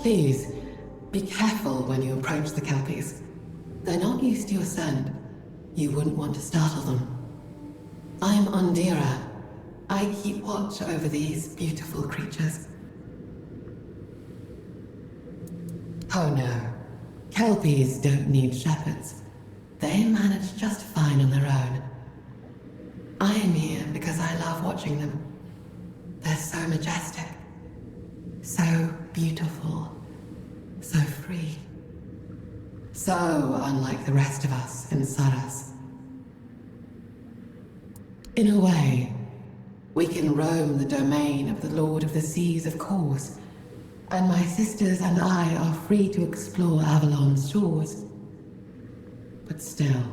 Please, be careful when you approach the Kelpies. They're not used to your scent. You wouldn't want to startle them. I'm Ondira. I keep watch over these beautiful creatures. Oh no. Kelpies don't need shepherds. They manage just fine on their own. I am here because I love watching them. They're so majestic. So beautiful. So free. So unlike the rest of us in Saras. In a way, we can roam the domain of the Lord of the Seas, of course, and my sisters and I are free to explore Avalon's shores. But still,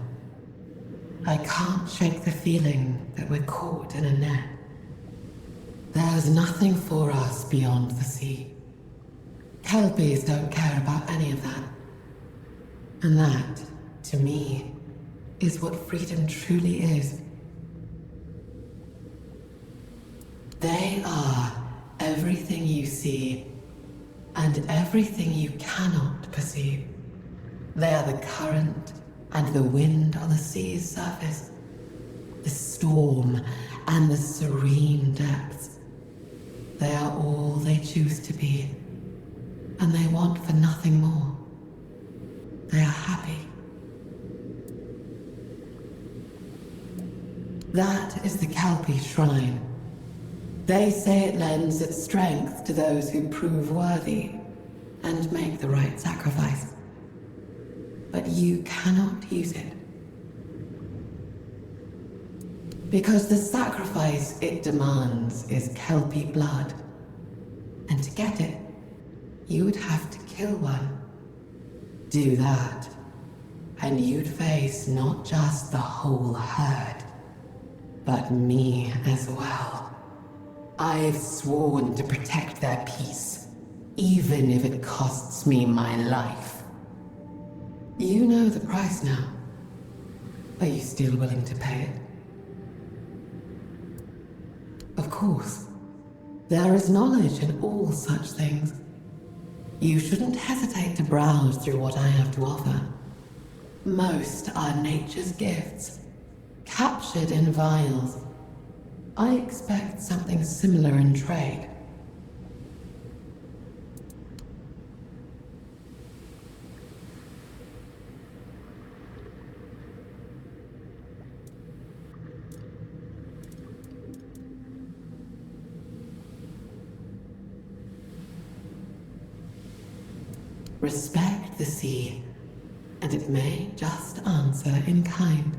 I can't shake the feeling that we're caught in a net. There's nothing for us beyond the sea. Kelpies don't care about any of that. And that, to me, is what freedom truly is. They are everything you see, and everything you cannot perceive. They are the current and the wind on the sea's surface, the storm and the serene depths. They are all they choose to be, and they want for nothing more. They are happy. That is the Kelpie Shrine. They say it lends its strength to those who prove worthy and make the right sacrifice. But you cannot use it. Because the sacrifice it demands is Kelpie blood. And to get it, you would have to kill one. Do that, and you'd face not just the whole herd, but me as well. I've sworn to protect their peace, even if it costs me my life. You know the price now. Are you still willing to pay it? Of course. There is knowledge in all such things. You shouldn't hesitate to browse through what I have to offer. Most are nature's gifts, captured in vials. I expect something similar in trade. Respect the sea, and it may just answer in kind.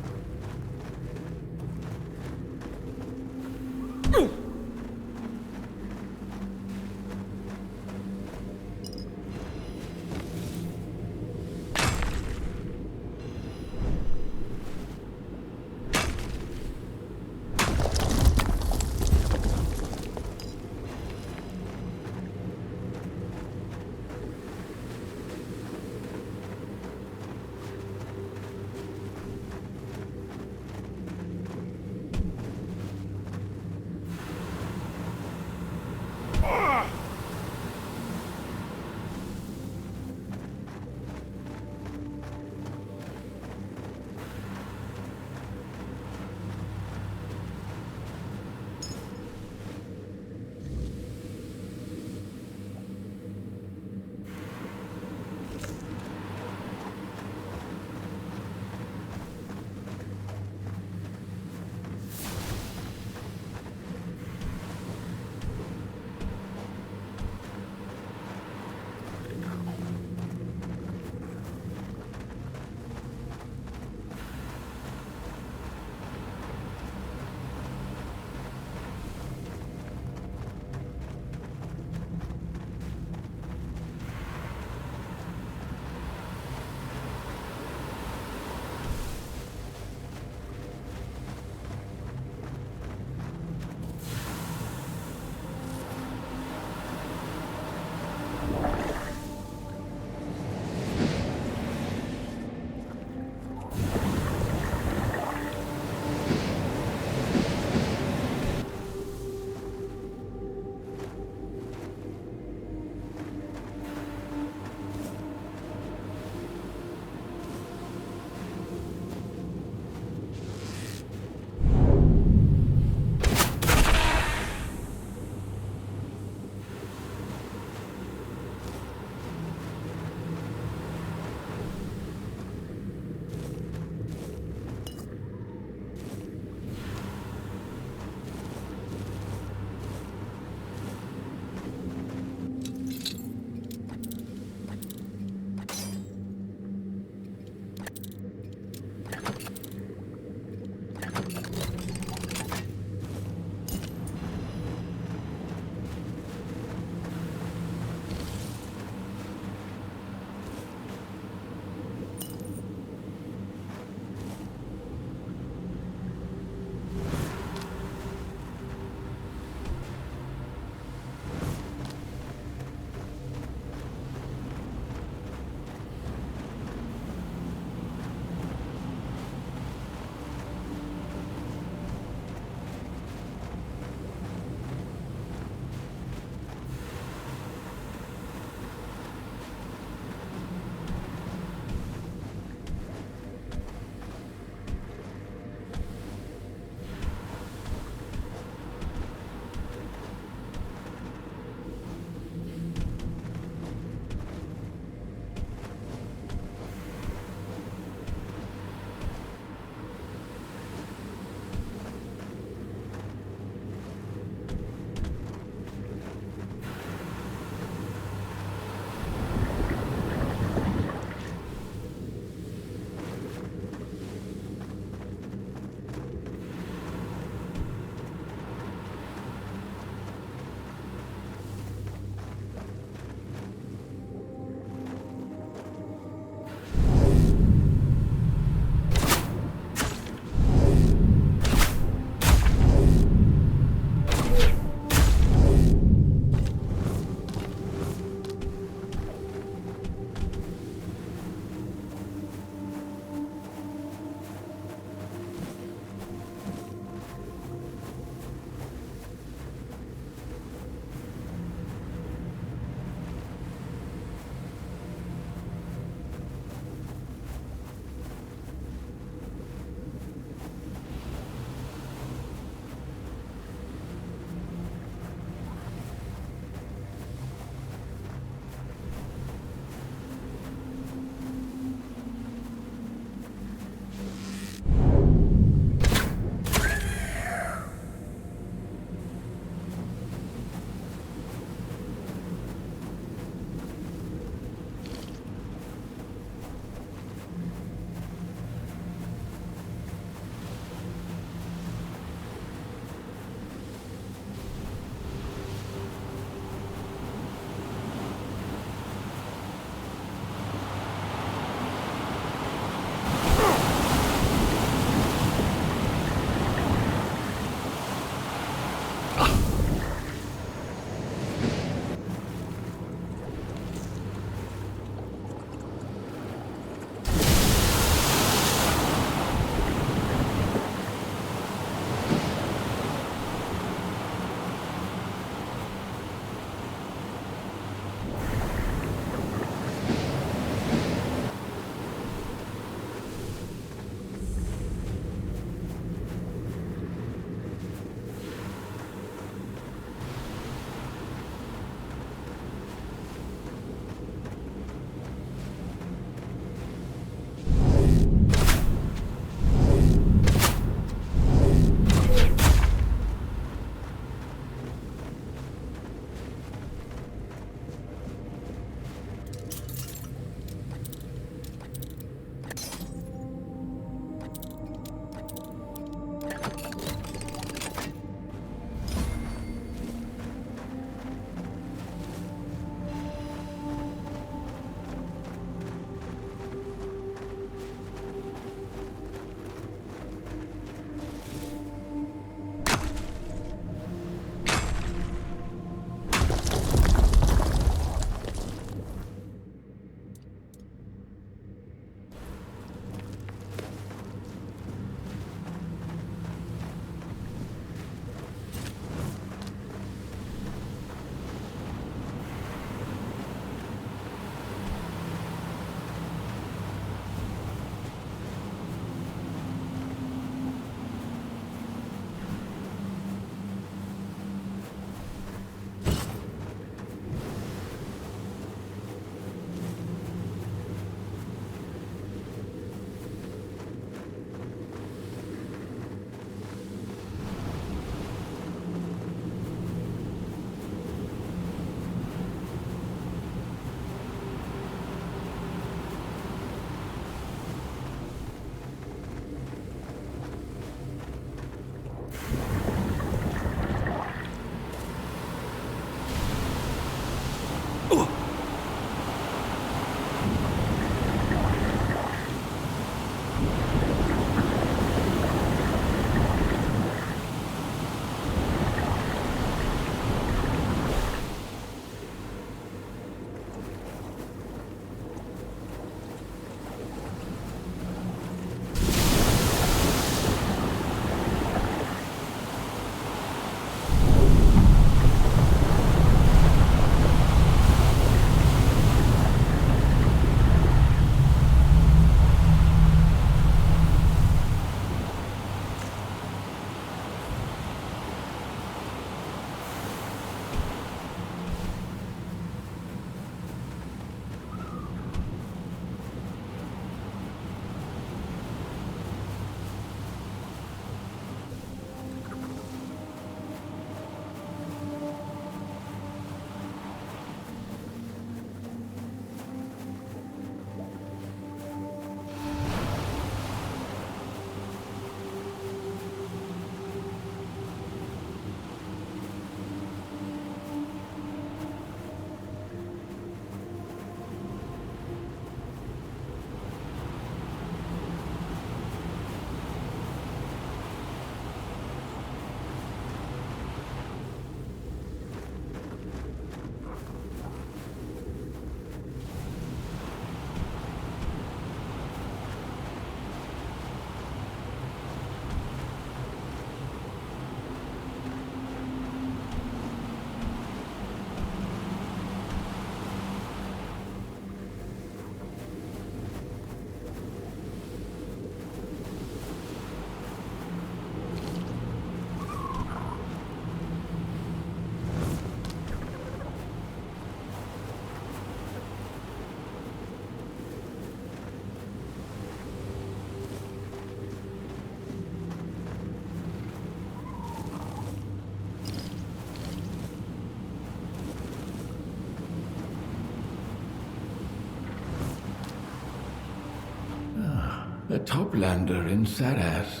A toplander in Saras.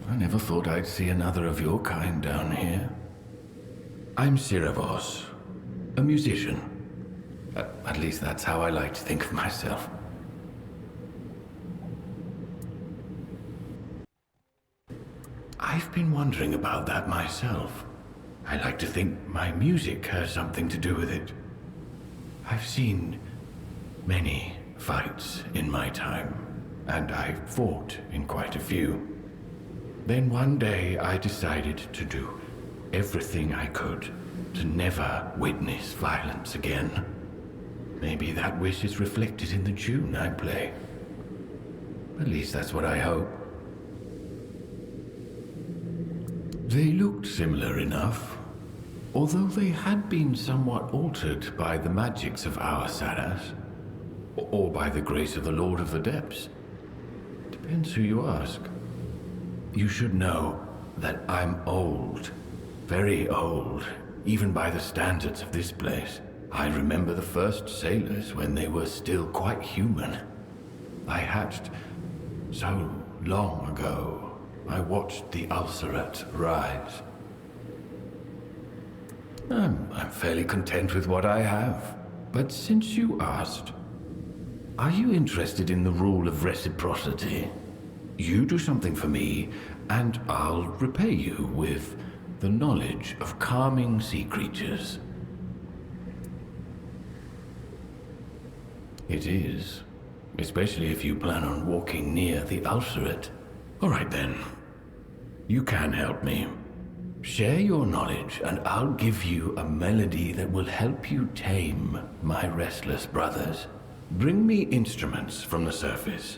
I never thought I'd see another of your kind down here. I'm Siravos, a musician. At least that's how I like to think of myself. I've been wondering about that myself. I like to think my music has something to do with it. I've seen many fights in my time, and I've fought in quite a few. Then one day I decided to do everything I could to never witness violence again. Maybe that wish is reflected in the tune I play. At least that's what I hope. They looked similar enough, although they had been somewhat altered by the magics of our Saras, or by the grace of the Lord of the Depths. Depends who you ask. You should know that I'm old, very old, even by the standards of this place. I remember the first sailors when they were still quite human. I hatched so long ago. I watched the ulcerate rise. I'm fairly content with what I have. But since you asked, are you interested in the rule of reciprocity? You do something for me, and I'll repay you with the knowledge of calming sea creatures. It is, especially if you plan on walking near the ulcerate. All right then. You can help me. Share your knowledge, and I'll give you a melody that will help you tame my restless brothers. Bring me instruments from the surface.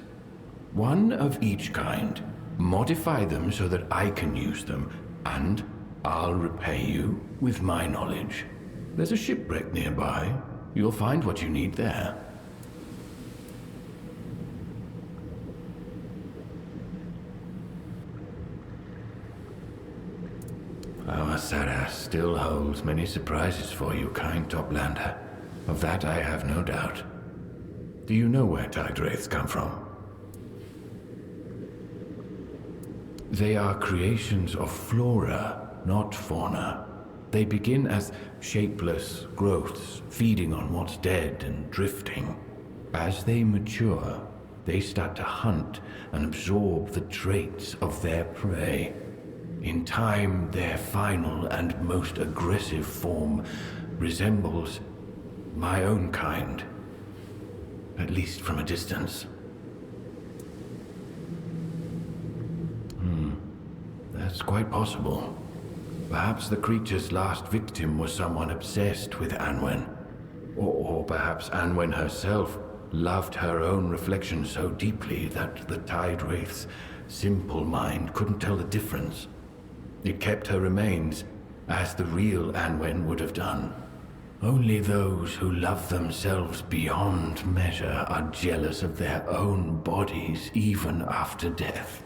One of each kind. Modify them so that I can use them, and I'll repay you with my knowledge. There's a shipwreck nearby. You'll find what you need there. Our Saras still holds many surprises for you, kind Toplander. Of that I have no doubt. Do you know where tide wraiths come from? They are creations of flora, not fauna. They begin as shapeless growths, feeding on what's dead and drifting. As they mature, they start to hunt and absorb the traits of their prey. In time, their final and most aggressive form resembles my own kind, at least from a distance. That's quite possible. Perhaps the creature's last victim was someone obsessed with Anwen. Or perhaps Anwen herself loved her own reflection so deeply that the Tide Wraith's simple mind couldn't tell the difference. It kept her remains, as the real Anwen would have done. Only those who love themselves beyond measure are jealous of their own bodies even after death.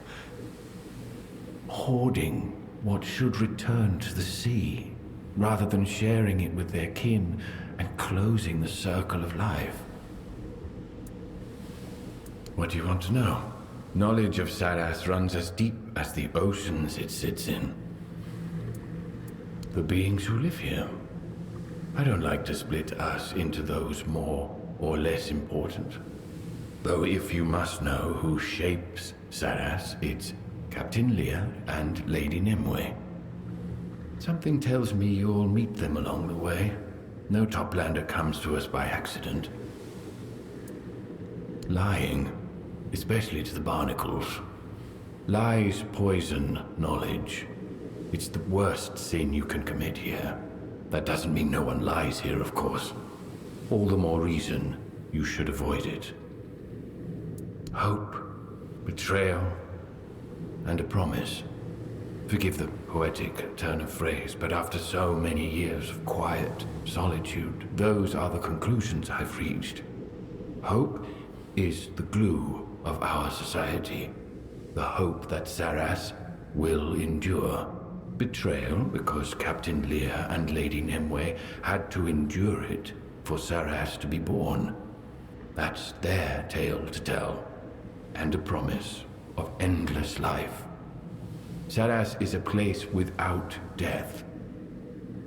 Hoarding what should return to the sea, rather than sharing it with their kin and closing the circle of life. What do you want to know? Knowledge of Saras runs as deep as the oceans it sits in. The beings who live here. I don't like to split us into those more or less important. Though if you must know who shapes Saras, it's Captain Lear and Lady Nimue. Something tells me you'll meet them along the way. No Toplander comes to us by accident. Lying, especially to the barnacles. Lies poison knowledge. It's the worst sin you can commit here. That doesn't mean no one lies here, of course. All the more reason you should avoid it. Hope, betrayal, and a promise. Forgive the poetic turn of phrase, but after so many years of quiet solitude, those are the conclusions I've reached. Hope is the glue of our society. The hope that Saras will endure. Betrayal because Captain Lear and Lady Nimue had to endure it for Saras to be born. That's their tale to tell. and a promise of endless life. Saras is a place without death.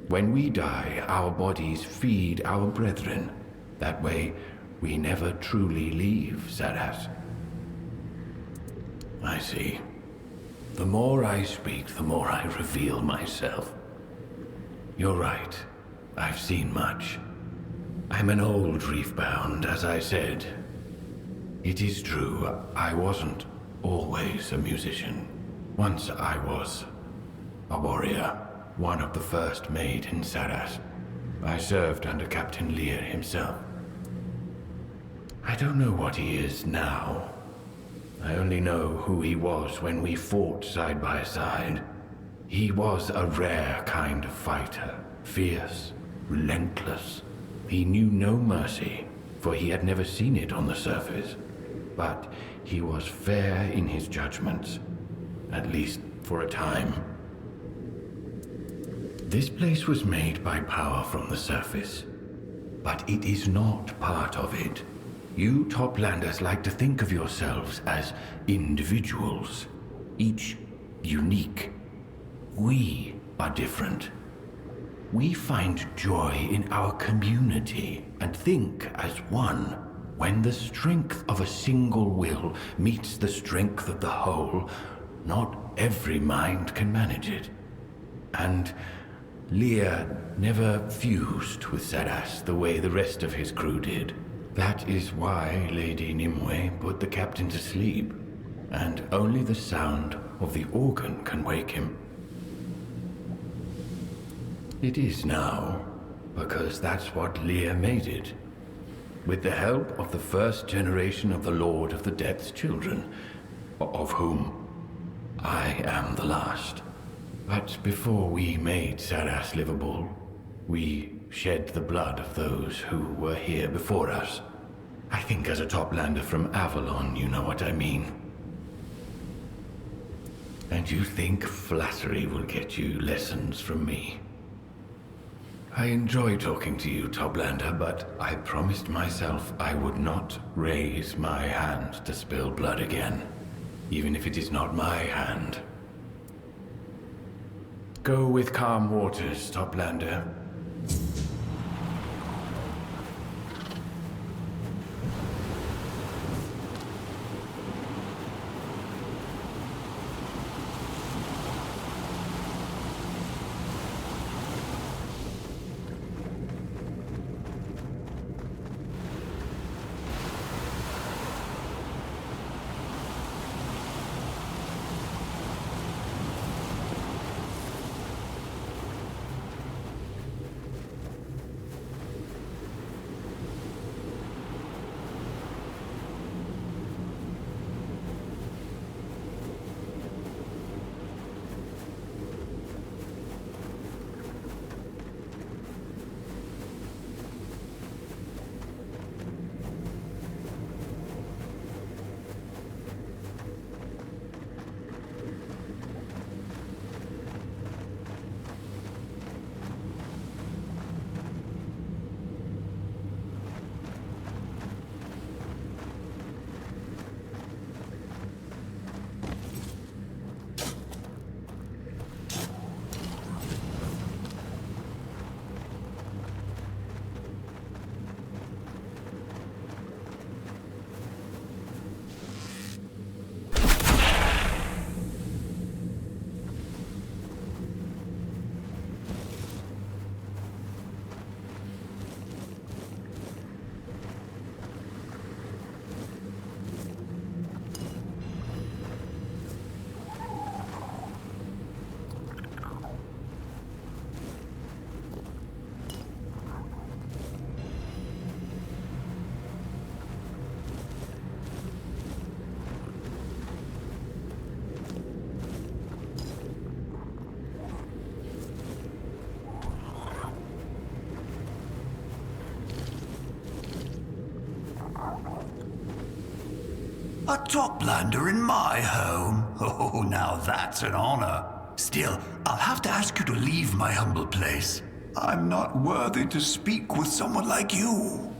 When we die, our bodies feed our brethren. That way, we never truly leave Saras. I see. The more I speak, the more I reveal myself. You're right. I've seen much. I'm an old reef-bound, as I said. It is true, I wasn't always a musician. Once I was a warrior, one of the first made in Saras. I served under Captain Lear himself. I don't know what he is now. I only know who he was when we fought side by side. He was a rare kind of fighter, fierce, relentless. He knew no mercy, for he had never seen it on the surface. But he was fair in his judgments, at least for a time. This place was made by power from the surface, but it is not part of it. You Toplanders like to think of yourselves as individuals, each unique. We are different. We find joy in our community and think as one. When the strength of a single will meets the strength of the whole, not every mind can manage it. And Lear never fused with Saras the way the rest of his crew did. That is why Lady Nimue put the captain to sleep, and only the sound of the organ can wake him. It is now, because that's what Lear made it. With the help of the first generation of the Lord of the Depth's children, of whom I am the last. But before we made Saras livable, we shed the blood of those who were here before us. I think as a Toplander from Avalon, you know what I mean. And you think flattery will get you lessons from me. I enjoy talking to you, Toplander, but I promised myself I would not raise my hand to spill blood again, even if it is not my hand. Go with calm waters, Toplander. A Toplander in my home? Oh, now that's an honor. Still, I'll have to ask you to leave my humble place. I'm not worthy to speak with someone like you.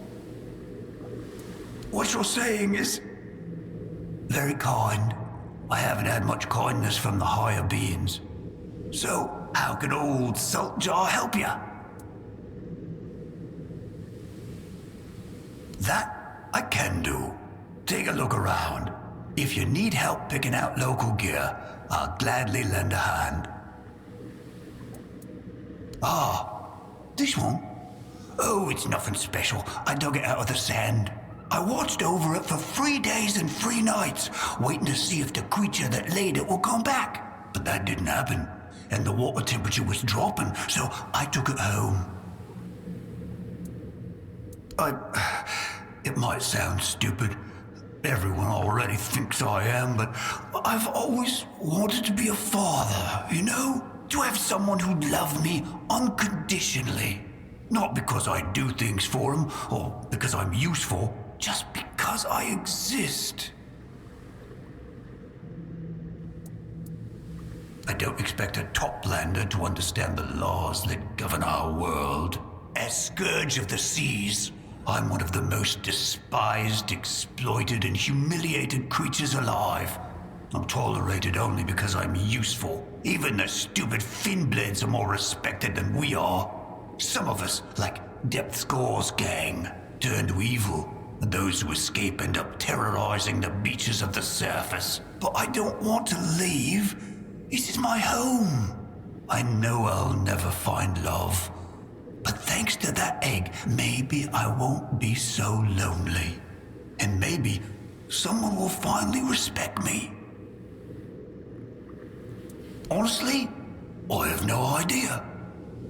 What you're saying is... Very kind. I haven't had much kindness from the higher beings. So, how can old Saltjaw help you? That I can do. Take a look around. If you need help picking out local gear, I'll gladly lend a hand. Ah, this one? Oh, it's nothing special. I dug it out of the sand. I watched over it for 3 days and 3 nights, waiting to see if the creature that laid it would come back. But that didn't happen, and the water temperature was dropping, so I took it home. It might sound stupid. Everyone already thinks I am, but I've always wanted to be a father, you know? To have someone who'd love me unconditionally. Not because I do things for him, or because I'm useful, just because I exist. I don't expect a toplander to understand the laws that govern our world. As scourge of the seas, I'm one of the most despised, exploited, and humiliated creatures alive. I'm tolerated only because I'm useful. Even the stupid Finblades are more respected than we are. Some of us, like Depthscore's gang, turn to evil, and those who escape end up terrorizing the beaches of the surface. But I don't want to leave. This is my home. I know I'll never find love. But thanks to that egg, maybe I won't be so lonely. And maybe someone will finally respect me. Honestly, I have no idea.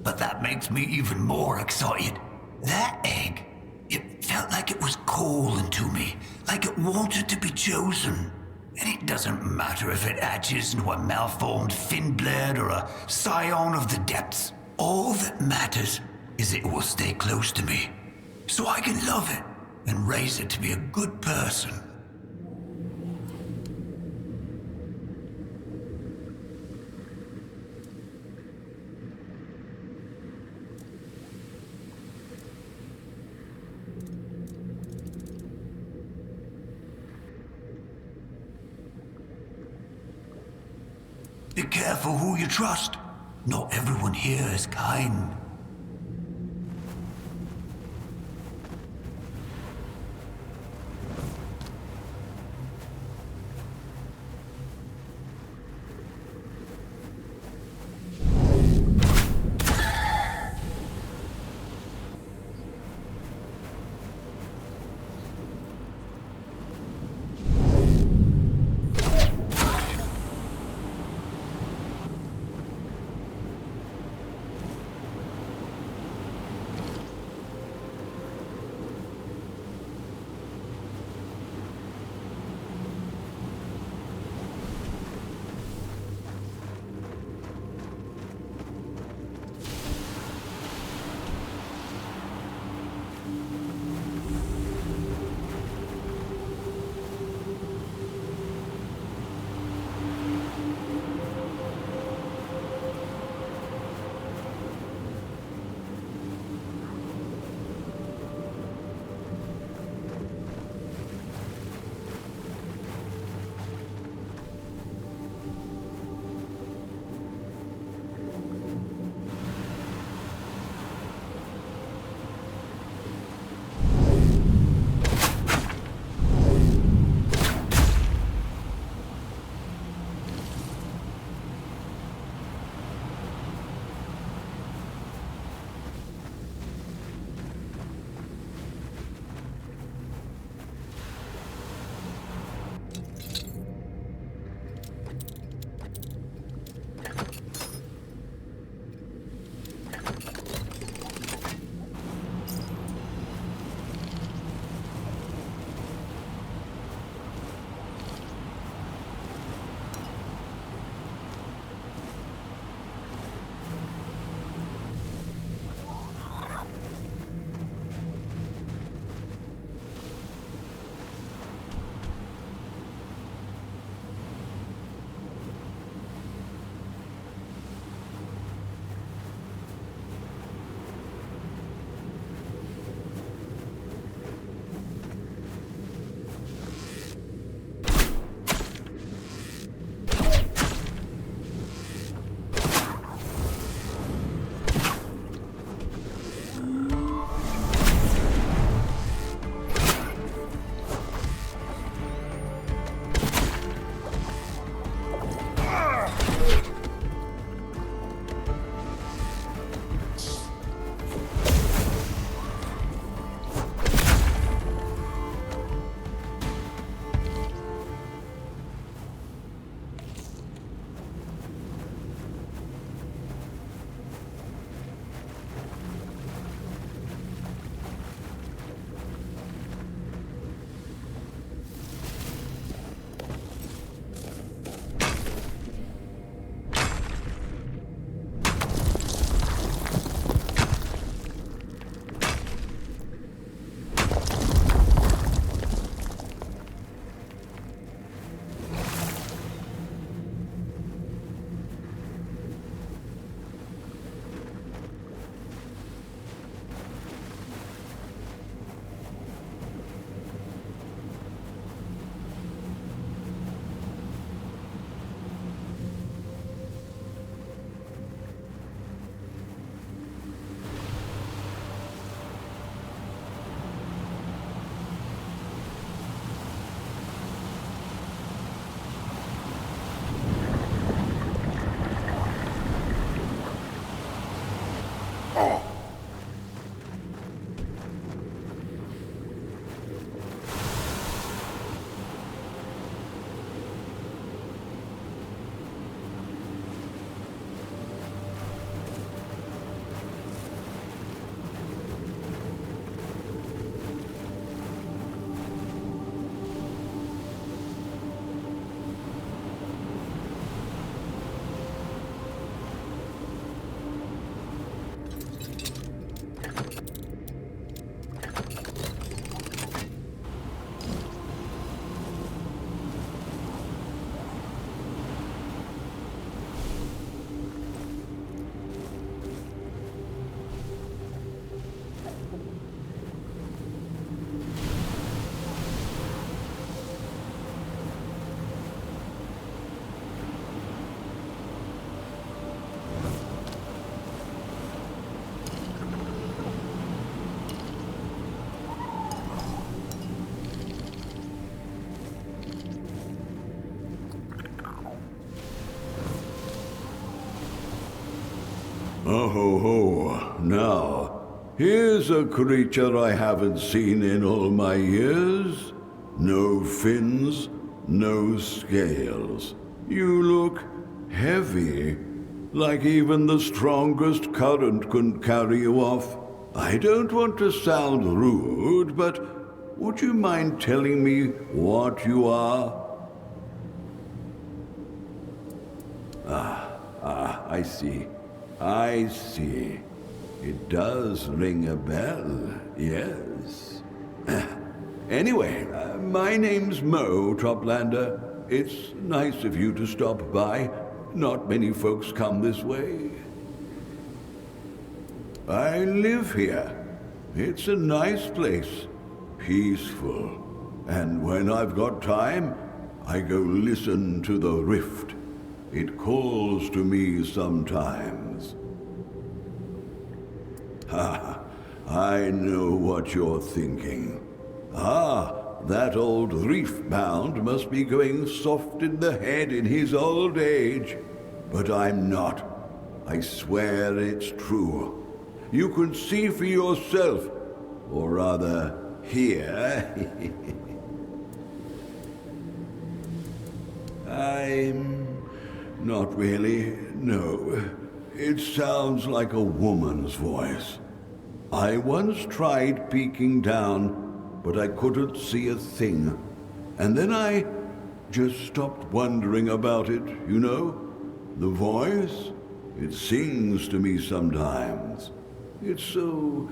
But that makes me even more excited. That egg, it felt like it was calling to me, like it wanted to be chosen. And it doesn't matter if it hatches into a malformed Finblade or a scion of the depths. All that matters is it will stay close to me, so I can love it and raise it to be a good person. Be careful who you trust. Not everyone here is kind. Oh ho ho. Now, here's a creature I haven't seen in all my years. No fins, no scales. You look heavy, like even the strongest current couldn't carry you off. I don't want to sound rude, but would you mind telling me what you are? I see. I see. It does ring a bell, yes. Anyway, my name's Mo, Toplander. It's nice of you to stop by. Not many folks come this way. I live here. It's a nice place. Peaceful. And when I've got time, I go listen to the rift. It calls to me sometimes. Ha! I know what you're thinking. That old reef-bound must be going soft in the head in his old age. But I'm not. I swear it's true. You can see for yourself, or rather, hear. I'm not really, no. It sounds like a woman's voice. I once tried peeking down, but I couldn't see a thing. And then I just stopped wondering about it, you know? The voice, it sings to me sometimes. It's so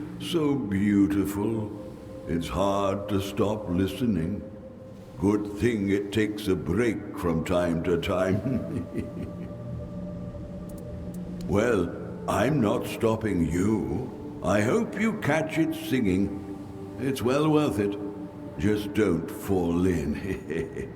beautiful. It's hard to stop listening. Good thing it takes a break from time to time. Well, I'm not stopping you. I hope you catch it singing. It's well worth it. Just don't fall in.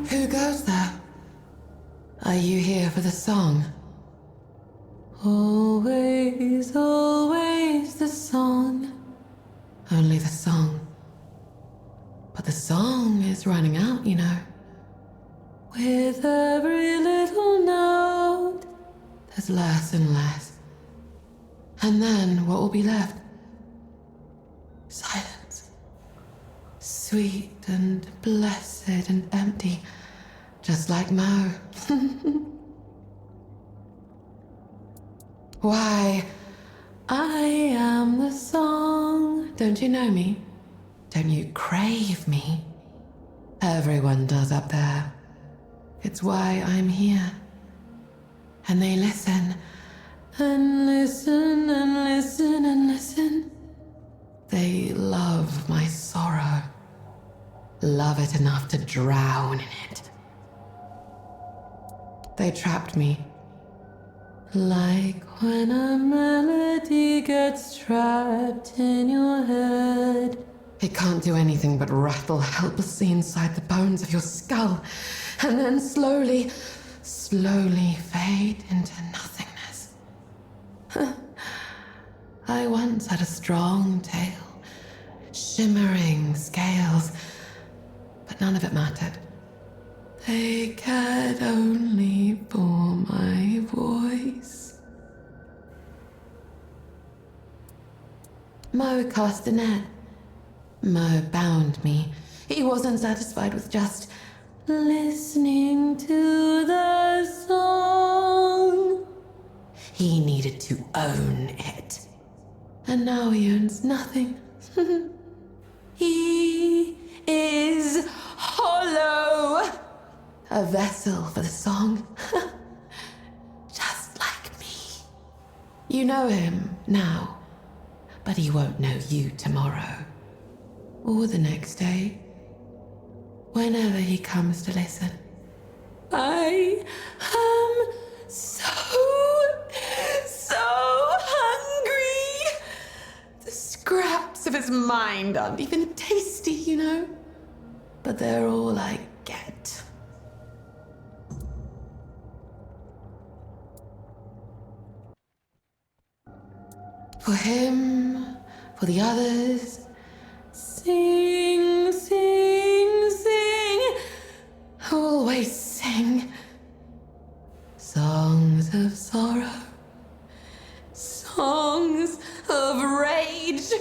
Who goes there? Are you here for the song? Always, always the song. Only the song. But the song is running out, you know. With every little note, there's less and less. And then what will be left? Silence. Sweet and blessed and empty. Just like Mo. Why, I am the song. Don't you know me? Don't you crave me? Everyone does up there. It's why I'm here. And they listen, and listen, and listen, and listen. They love my sorrow. Love it enough to drown in it. They trapped me. Like when a melody gets trapped in your head. It can't do anything but rattle helplessly inside the bones of your skull, and then slowly fade into nothingness. I once had a strong tail, shimmering scales, but none of it mattered. They cared only for my voice. Mo cast a net. Mo bound me. He wasn't satisfied with just listening to the song. He needed to own it. And now he owns nothing. He is hollow. A vessel for the song. Just like me. You know him now, but he won't know you tomorrow. Or the next day. Whenever he comes to listen. I am so hungry. The scraps of his mind aren't even tasty, you know. But they're all I get. For him, for the others, sing, sing, sing. Always sing. Songs of sorrow. Songs of rage.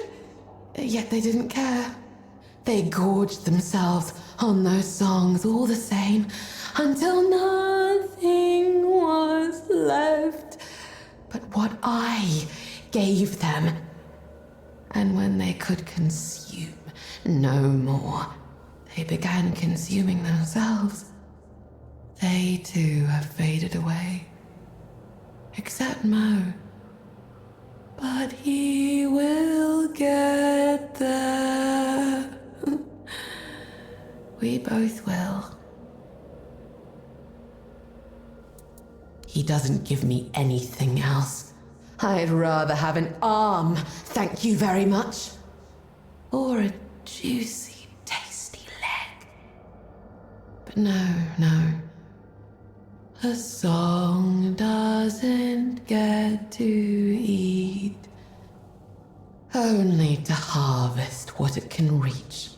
Yet they didn't care. They gorged themselves on those songs all the same, until nothing was left but what I gave them. And when they could consume no more, they began consuming themselves. They too have faded away. Except Mo. But he will get there. We both will. He doesn't give me anything else. I'd rather have an arm, thank you very much. Or a juicy, tasty leg. But no. A song doesn't get to eat. Only to harvest what it can reach.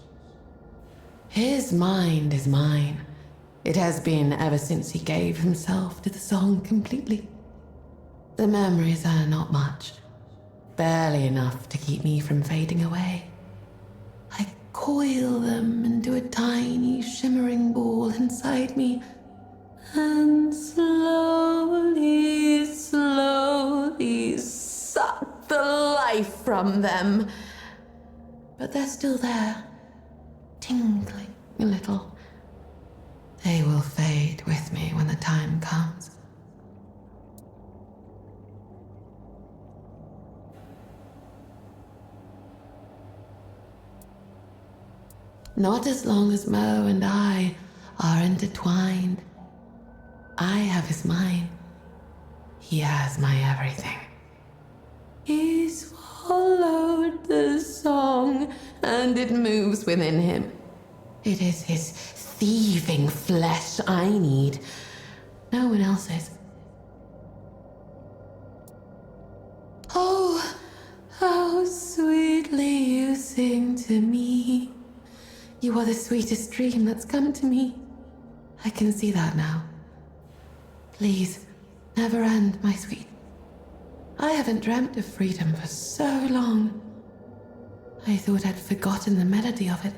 His mind is mine. It has been ever since he gave himself to the song completely. The memories are not much. Barely enough to keep me from fading away. I coil them into a tiny shimmering ball inside me, and slowly suck the life from them. But they're still there, tingling a little. They will fade with me when the time comes. Not as long as Mo and I are intertwined. I have his mind. He has my everything. He swallowed the song, and it moves within him. It is his thieving flesh I need. No one else's. Oh, how sweetly you sing to me. You are the sweetest dream that's come to me. I can see that now. Please, never end, my sweet. I haven't dreamt of freedom for so long. I thought I'd forgotten the melody of it.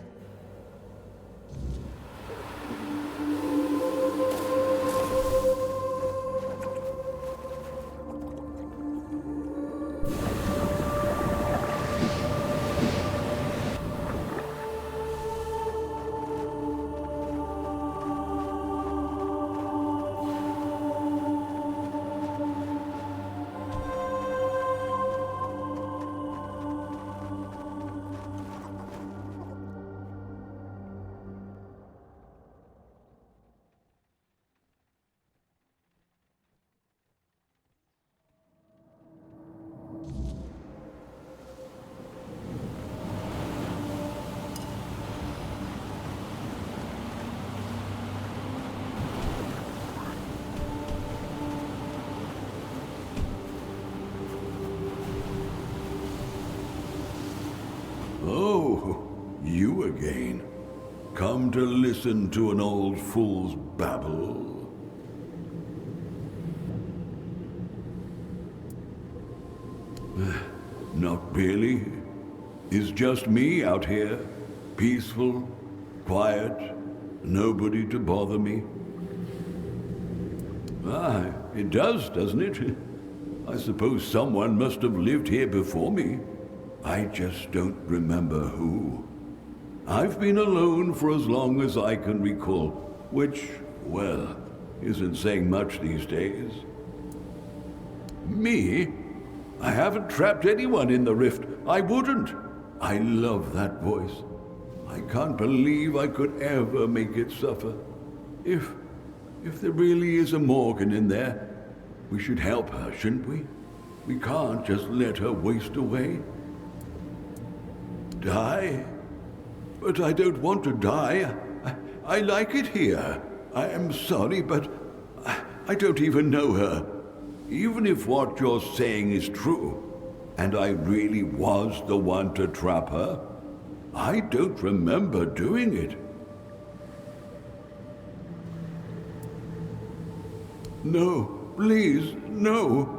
Oh, you again. Come to listen to an old fool's babble. Not really. It's just me out here. Peaceful, quiet, nobody to bother me. Ah, it does, doesn't it? I suppose someone must have lived here before me. I just don't remember who. I've been alone for as long as I can recall, which, well, isn't saying much these days. Me? I haven't trapped anyone in the rift. I wouldn't. I love that voice. I can't believe I could ever make it suffer. If there really is a Morgan in there, we should help her, shouldn't we? We can't just let her waste away. Die? But I don't want to die. I like it here. I am sorry, but I don't even know her. Even if what you're saying is true, and I really was the one to trap her, I don't remember doing it. No, please, no.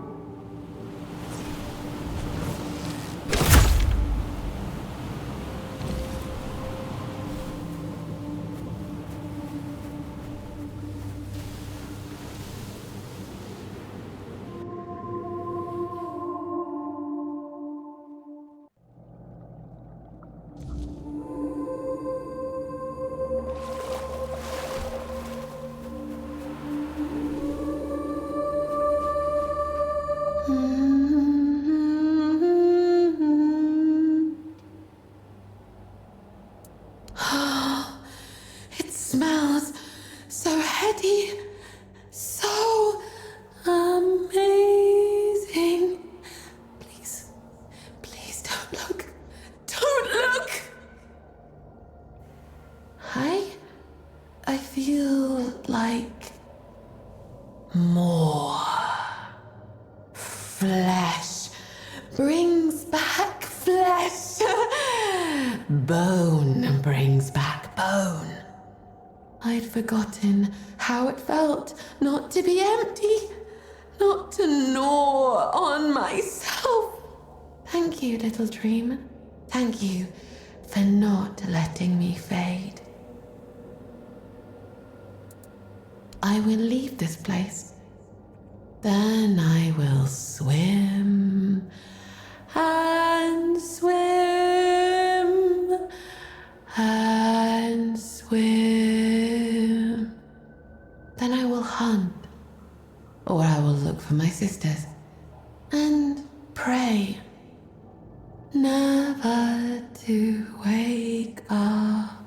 It smells so heady, so amazing. Please, please don't look. Don't look! I feel like more flesh brings back flesh. Bone brings back bone. I'd forgotten how it felt not to be empty, not to gnaw on myself. Thank you, little dream. Thank you for not letting me fade. I will leave this place. Then I will swim and swim and swim. Then I will hunt, or I will look for my sisters and pray never to wake up.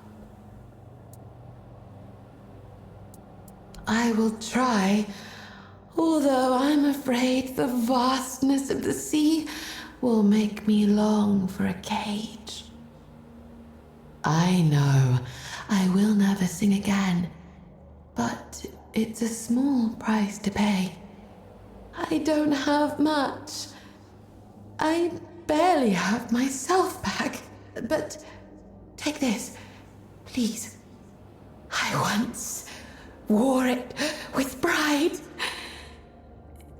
I will try, although I'm afraid the vastness of the sea will make me long for a cage. I know I will never sing again, but it's a small price to pay. I don't have much. I barely have myself back, but take this, please. I once wore it with pride.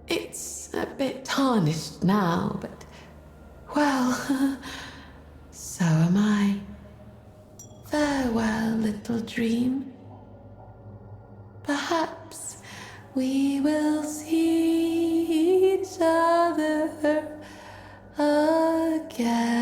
It's a bit tarnished now, but, well, so am I. Farewell, little dream. Perhaps we will see each other again.